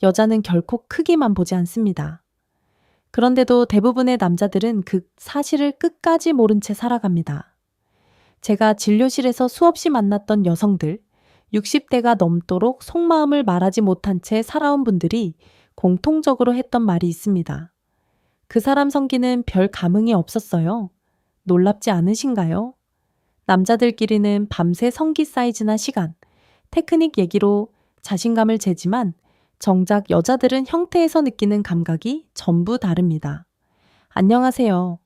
여자는 결코 크기만 보지 않습니다. 그런데도 대부분의 남자들은 그 사실을 끝까지 모른 채 살아갑니다. 제가 진료실에서 수없이 만났던 여성들, 60대가 넘도록 속마음을 말하지 못한 채 살아온 분들이 공통적으로 했던 말이 있습니다. 그 사람 성기는 별 감흥이 없었어요. 놀랍지 않으신가요? 남자들끼리는 밤새 성기 사이즈나 시간, 테크닉 얘기로 자신감을 재지만 정작 여자들은 형태에서 느끼는 감각이 전부 다릅니다. 안녕하세요.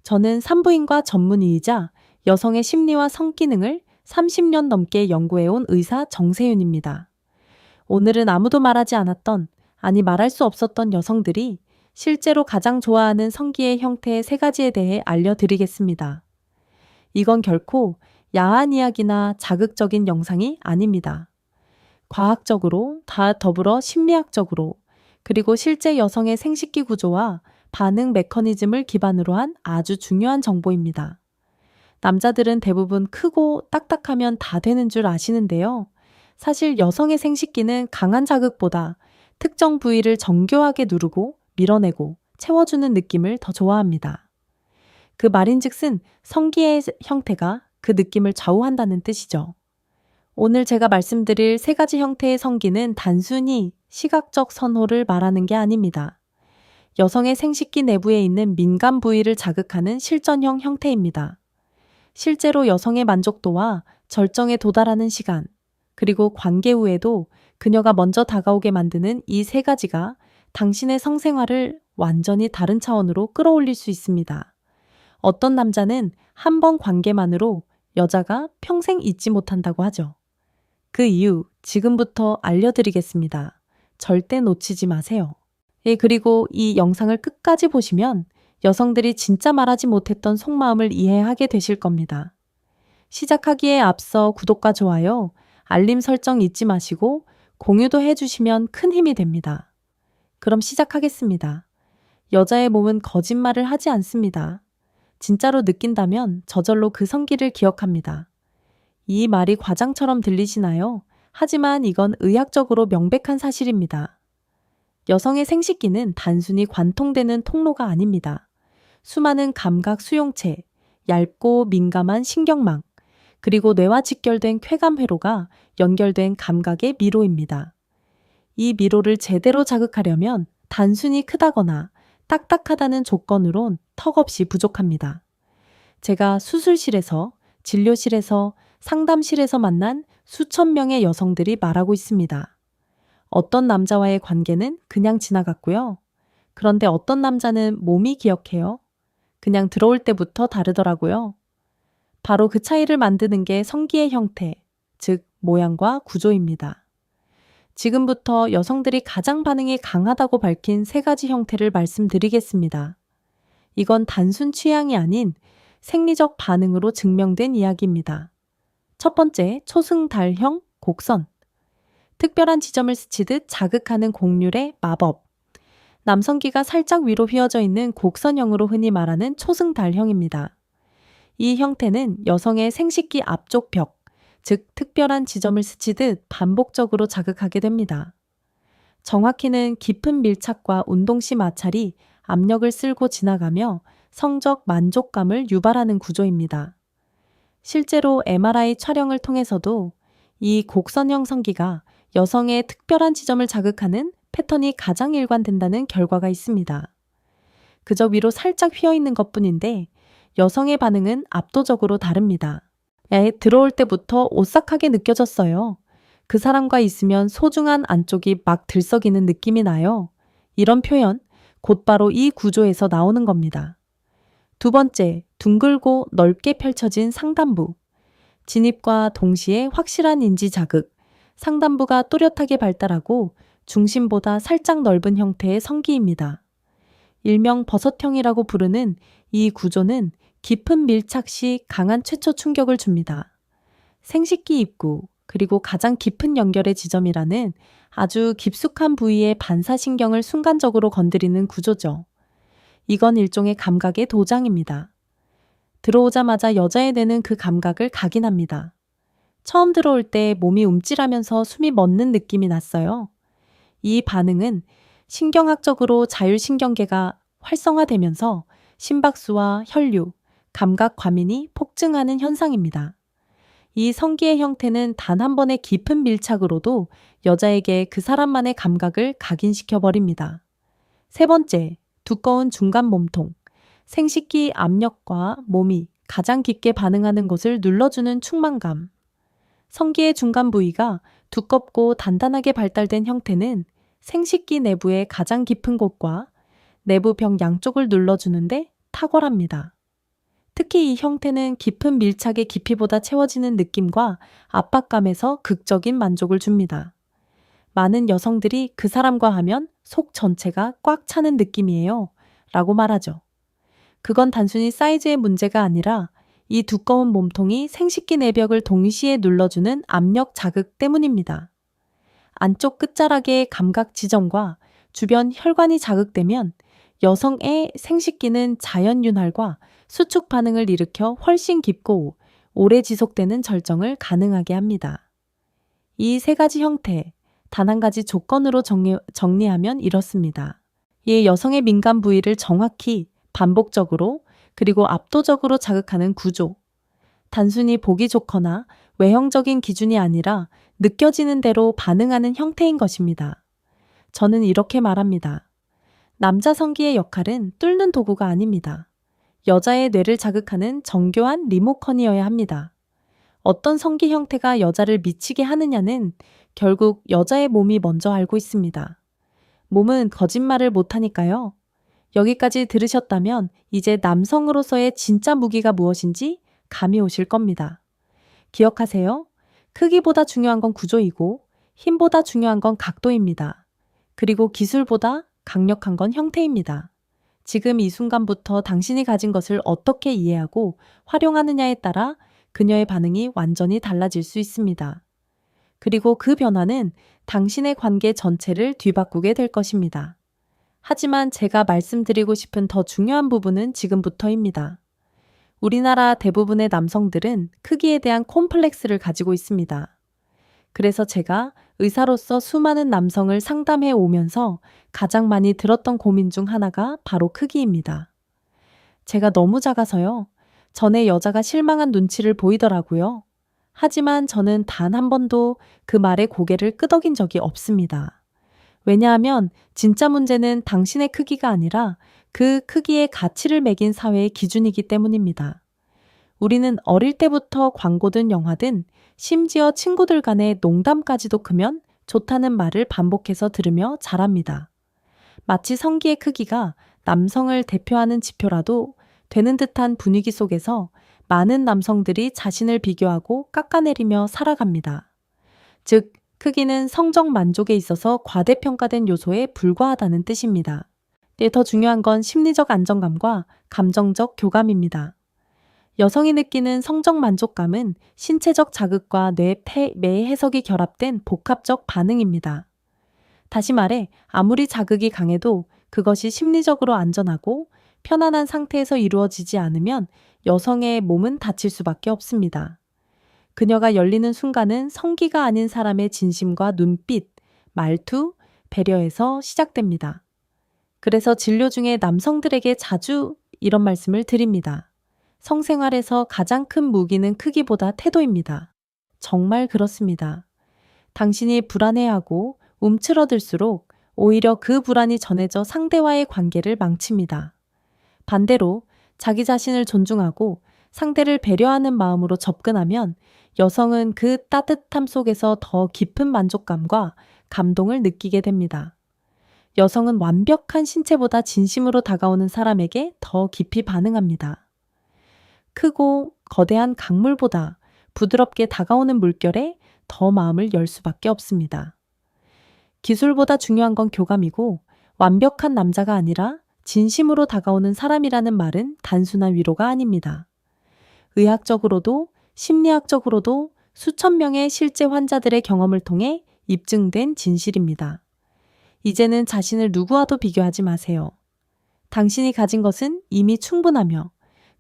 저는 산부인과 전문의이자 여성의 심리와 성기능을 30년 넘게 연구해온 의사 정세윤입니다. 오늘은 아무도 말하지 않았던, 아니 말할 수 없었던 여성들이 실제로 가장 좋아하는 성기의 형태의 3가지에 대해 알려드리겠습니다. 이건 결코 야한 이야기나 자극적인 영상이 아닙니다. 과학적으로, 다 더불어 심리학적으로, 그리고 실제 여성의 생식기 구조와 반응 메커니즘을 기반으로 한 아주 중요한 정보입니다. 남자들은 대부분 크고 딱딱하면 다 되는 줄 아시는데요. 사실 여성의 생식기는 강한 자극보다 특정 부위를 정교하게 누르고 밀어내고 채워주는 느낌을 더 좋아합니다. 그 말인즉슨 성기의 형태가 그 느낌을 좌우한다는 뜻이죠. 오늘 제가 말씀드릴 3가지 형태의 성기는 단순히 시각적 선호를 말하는 게 아닙니다. 여성의 생식기 내부에 있는 민감 부위를 자극하는 실전형 형태입니다. 실제로 여성의 만족도와 절정에 도달하는 시간, 그리고 관계 후에도 그녀가 먼저 다가오게 만드는 이 3가지가 당신의 성생활을 완전히 다른 차원으로 끌어올릴 수 있습니다. 어떤 남자는 한 번 관계만으로 여자가 평생 잊지 못한다고 하죠. 그 이유 지금부터 알려드리겠습니다. 절대 놓치지 마세요. 그리고 이 영상을 끝까지 보시면 여성들이 진짜 말하지 못했던 속마음을 이해하게 되실 겁니다. 시작하기에 앞서 구독과 좋아요, 알림 설정 잊지 마시고 공유도 해주시면 큰 힘이 됩니다. 그럼 시작하겠습니다. 여자의 몸은 거짓말을 하지 않습니다. 진짜로 느낀다면 저절로 그 성기를 기억합니다. 이 말이 과장처럼 들리시나요? 하지만 이건 의학적으로 명백한 사실입니다. 여성의 생식기는 단순히 관통되는 통로가 아닙니다. 수많은 감각 수용체, 얇고 민감한 신경망, 그리고 뇌와 직결된 쾌감 회로가 연결된 감각의 미로입니다. 이 미로를 제대로 자극하려면 단순히 크다거나 딱딱하다는 조건으론 턱없이 부족합니다. 제가 수술실에서, 진료실에서, 상담실에서 만난 수천 명의 여성들이 말하고 있습니다. 어떤 남자와의 관계는 그냥 지나갔고요. 그런데 어떤 남자는 몸이 기억해요. 그냥 들어올 때부터 다르더라고요. 바로 그 차이를 만드는 게 성기의 형태, 즉 모양과 구조입니다. 지금부터 여성들이 가장 반응이 강하다고 밝힌 3가지 형태를 말씀드리겠습니다. 이건 단순 취향이 아닌 생리적 반응으로 증명된 이야기입니다. 첫 번째, 초승달형 곡선. 특별한 지점을 스치듯 자극하는 곡률의 마법. 남성기가 살짝 위로 휘어져 있는 곡선형으로 흔히 말하는 초승달형입니다. 이 형태는 여성의 생식기 앞쪽 벽, 즉 특별한 지점을 스치듯 반복적으로 자극하게 됩니다. 정확히는 깊은 밀착과 운동시 마찰이 압력을 쓸고 지나가며 성적 만족감을 유발하는 구조입니다. 실제로 MRI 촬영을 통해서도 이 곡선형 성기가 여성의 특별한 지점을 자극하는 패턴이 가장 일관된다는 결과가 있습니다. 그저 위로 살짝 휘어있는 것뿐인데 여성의 반응은 압도적으로 다릅니다. 들어올 때부터 오싹하게 느껴졌어요. 그 사람과 있으면 소중한 안쪽이 막 들썩이는 느낌이 나요. 이런 표현, 곧바로 이 구조에서 나오는 겁니다. 두 번째, 둥글고 넓게 펼쳐진 상단부. 진입과 동시에 확실한 인지 자극, 상단부가 또렷하게 발달하고 중심보다 살짝 넓은 형태의 성기입니다. 일명 버섯형이라고 부르는 이 구조는 깊은 밀착 시 강한 최초 충격을 줍니다. 생식기 입구, 그리고 가장 깊은 연결의 지점이라는 아주 깊숙한 부위의 반사신경을 순간적으로 건드리는 구조죠. 이건 일종의 감각의 도장입니다. 들어오자마자 여자의 뇌는 그 감각을 각인합니다. 처음 들어올 때 몸이 움찔하면서 숨이 멎는 느낌이 났어요. 이 반응은 신경학적으로 자율신경계가 활성화되면서 심박수와 혈류, 감각 과민이 폭증하는 현상입니다. 이 성기의 형태는 단 한 번의 깊은 밀착으로도 여자에게 그 사람만의 감각을 각인시켜 버립니다. 세 번째, 두꺼운 중간 몸통. 생식기 압력과 몸이 가장 깊게 반응하는 곳을 눌러주는 충만감. 성기의 중간 부위가 두껍고 단단하게 발달된 형태는 생식기 내부의 가장 깊은 곳과 내부 벽 양쪽을 눌러주는데 탁월합니다. 특히 이 형태는 깊은 밀착의 깊이보다 채워지는 느낌과 압박감에서 극적인 만족을 줍니다. 많은 여성들이 그 사람과 하면 속 전체가 꽉 차는 느낌이에요 라고 말하죠. 그건 단순히 사이즈의 문제가 아니라 이 두꺼운 몸통이 생식기 내벽을 동시에 눌러주는 압력 자극 때문입니다. 안쪽 끝자락의 감각 지점과 주변 혈관이 자극되면 여성의 생식기는 자연 윤활과 수축 반응을 일으켜 훨씬 깊고 오래 지속되는 절정을 가능하게 합니다. 이 세 가지 형태, 단 한 가지 조건으로 정리하면 이렇습니다. 이 여성의 민감 부위를 정확히, 반복적으로, 그리고 압도적으로 자극하는 구조. 단순히 보기 좋거나 외형적인 기준이 아니라 느껴지는 대로 반응하는 형태인 것입니다. 저는 이렇게 말합니다. 남자 성기의 역할은 뚫는 도구가 아닙니다. 여자의 뇌를 자극하는 정교한 리모컨이어야 합니다. 어떤 성기 형태가 여자를 미치게 하느냐는 결국 여자의 몸이 먼저 알고 있습니다. 몸은 거짓말을 못하니까요. 여기까지 들으셨다면 이제 남성으로서의 진짜 무기가 무엇인지 감이 오실 겁니다. 기억하세요. 크기보다 중요한 건 구조이고 힘보다 중요한 건 각도입니다. 그리고 기술보다 강력한 건 형태입니다. 지금 이 순간부터 당신이 가진 것을 어떻게 이해하고 활용하느냐에 따라 그녀의 반응이 완전히 달라질 수 있습니다. 그리고 그 변화는 당신의 관계 전체를 뒤바꾸게 될 것입니다. 하지만 제가 말씀드리고 싶은 더 중요한 부분은 지금부터입니다. 우리나라 대부분의 남성들은 크기에 대한 콤플렉스를 가지고 있습니다. 그래서 제가 의사로서 수많은 남성을 상담해 오면서 가장 많이 들었던 고민 중 하나가 바로 크기입니다. 제가 너무 작아서요. 전에 여자가 실망한 눈치를 보이더라고요. 하지만 저는 단 한 번도 그 말에 고개를 끄덕인 적이 없습니다. 왜냐하면 진짜 문제는 당신의 크기가 아니라 그 크기의 가치를 매긴 사회의 기준이기 때문입니다. 우리는 어릴 때부터 광고든 영화든 심지어 친구들 간의 농담까지도 크면 좋다는 말을 반복해서 들으며 자랍니다. 마치 성기의 크기가 남성을 대표하는 지표라도 되는 듯한 분위기 속에서 많은 남성들이 자신을 비교하고 깎아내리며 살아갑니다. 즉, 크기는 성적 만족에 있어서 과대평가된 요소에 불과하다는 뜻입니다. 더 중요한 건 심리적 안정감과 감정적 교감입니다. 여성이 느끼는 성적 만족감은 신체적 자극과 뇌의 해석이 결합된 복합적 반응입니다. 다시 말해, 아무리 자극이 강해도 그것이 심리적으로 안전하고 편안한 상태에서 이루어지지 않으면 여성의 몸은 다칠 수밖에 없습니다. 그녀가 열리는 순간은 성기가 아닌 사람의 진심과 눈빛, 말투, 배려에서 시작됩니다. 그래서 진료 중에 남성들에게 자주 이런 말씀을 드립니다. 성생활에서 가장 큰 무기는 크기보다 태도입니다. 정말 그렇습니다. 당신이 불안해하고 움츠러들수록 오히려 그 불안이 전해져 상대와의 관계를 망칩니다. 반대로 자기 자신을 존중하고 상대를 배려하는 마음으로 접근하면 여성은 그 따뜻함 속에서 더 깊은 만족감과 감동을 느끼게 됩니다. 여성은 완벽한 신체보다 진심으로 다가오는 사람에게 더 깊이 반응합니다. 크고 거대한 강물보다 부드럽게 다가오는 물결에 더 마음을 열 수밖에 없습니다. 기술보다 중요한 건 교감이고 완벽한 남자가 아니라 진심으로 다가오는 사람이라는 말은 단순한 위로가 아닙니다. 의학적으로도 심리학적으로도 수천 명의 실제 환자들의 경험을 통해 입증된 진실입니다. 이제는 자신을 누구와도 비교하지 마세요. 당신이 가진 것은 이미 충분하며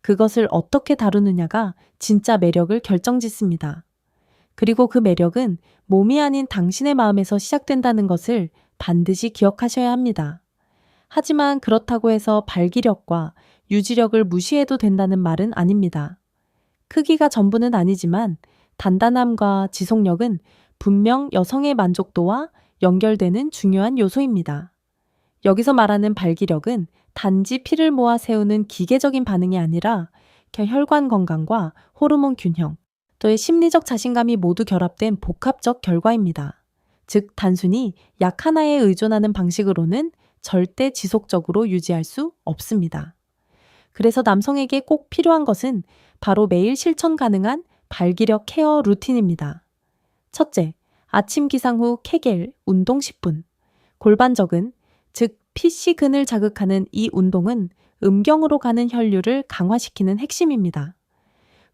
그것을 어떻게 다루느냐가 진짜 매력을 결정짓습니다. 그리고 그 매력은 몸이 아닌 당신의 마음에서 시작된다는 것을 반드시 기억하셔야 합니다. 하지만 그렇다고 해서 발기력과 유지력을 무시해도 된다는 말은 아닙니다. 크기가 전부는 아니지만 단단함과 지속력은 분명 여성의 만족도와 연결되는 중요한 요소입니다. 여기서 말하는 발기력은 단지 피를 모아 세우는 기계적인 반응이 아니라 혈관 건강과 호르몬 균형, 또의 심리적 자신감이 모두 결합된 복합적 결과입니다. 즉, 단순히 약 하나에 의존하는 방식으로는 절대 지속적으로 유지할 수 없습니다. 그래서 남성에게 꼭 필요한 것은 바로 매일 실천 가능한 발기력 케어 루틴입니다. 첫째, 아침 기상 후 케겔 운동 10분. 골반적은, 즉 피시근을 자극하는 이 운동은 음경으로 가는 혈류를 강화시키는 핵심입니다.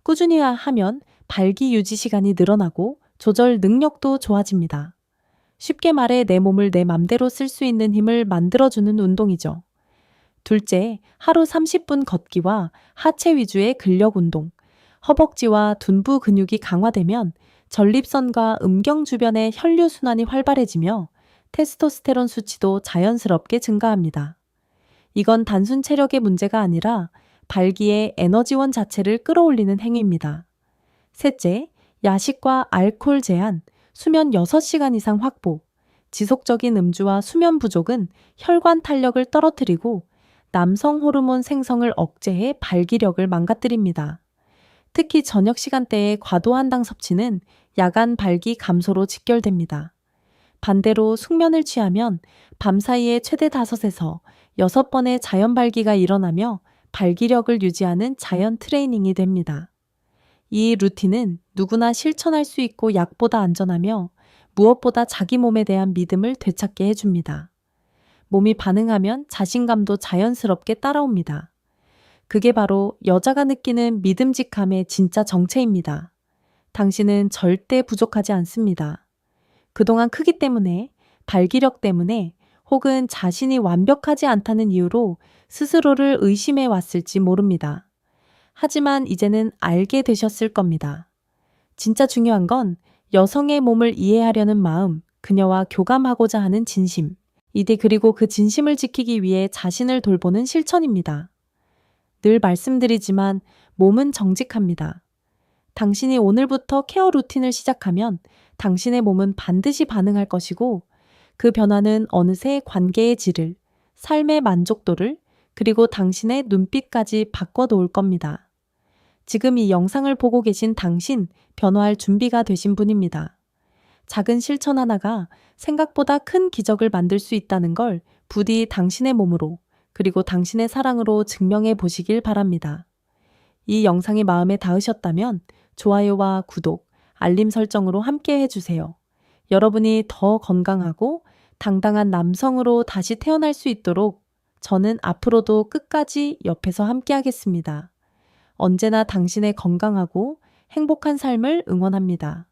꾸준히 하면 발기 유지 시간이 늘어나고 조절 능력도 좋아집니다. 쉽게 말해 내 몸을 내 맘대로 쓸 수 있는 힘을 만들어주는 운동이죠. 둘째, 하루 30분 걷기와 하체 위주의 근력 운동. 허벅지와 둔부 근육이 강화되면 전립선과 음경 주변의 혈류 순환이 활발해지며 테스토스테론 수치도 자연스럽게 증가합니다. 이건 단순 체력의 문제가 아니라 발기의 에너지원 자체를 끌어올리는 행위입니다. 셋째, 야식과 알코올 제한, 수면 6시간 이상 확보. 지속적인 음주와 수면 부족은 혈관 탄력을 떨어뜨리고 남성 호르몬 생성을 억제해 발기력을 망가뜨립니다. 특히 저녁 시간대의 과도한 당 섭취는 야간 발기 감소로 직결됩니다. 반대로 숙면을 취하면 밤사이에 최대 5에서 6번의 자연 발기가 일어나며 발기력을 유지하는 자연 트레이닝이 됩니다. 이 루틴은 누구나 실천할 수 있고 약보다 안전하며 무엇보다 자기 몸에 대한 믿음을 되찾게 해줍니다. 몸이 반응하면 자신감도 자연스럽게 따라옵니다. 그게 바로 여자가 느끼는 믿음직함의 진짜 정체입니다. 당신은 절대 부족하지 않습니다. 그동안 크기 때문에, 발기력 때문에, 혹은 자신이 완벽하지 않다는 이유로 스스로를 의심해 왔을지 모릅니다. 하지만 이제는 알게 되셨을 겁니다. 진짜 중요한 건 여성의 몸을 이해하려는 마음, 그녀와 교감하고자 하는 진심, 그리고 그 진심을 지키기 위해 자신을 돌보는 실천입니다. 늘 말씀드리지만 몸은 정직합니다. 당신이 오늘부터 케어 루틴을 시작하면 당신의 몸은 반드시 반응할 것이고 그 변화는 어느새 관계의 질을, 삶의 만족도를, 그리고 당신의 눈빛까지 바꿔놓을 겁니다. 지금 이 영상을 보고 계신 당신, 변화할 준비가 되신 분입니다. 작은 실천 하나가 생각보다 큰 기적을 만들 수 있다는 걸 부디 당신의 몸으로, 그리고 당신의 사랑으로 증명해 보시길 바랍니다. 이 영상이 마음에 닿으셨다면 좋아요와 구독, 알림 설정으로 함께 해주세요. 여러분이 더 건강하고 당당한 남성으로 다시 태어날 수 있도록 저는 앞으로도 끝까지 옆에서 함께 하겠습니다. 언제나 당신의 건강하고 행복한 삶을 응원합니다.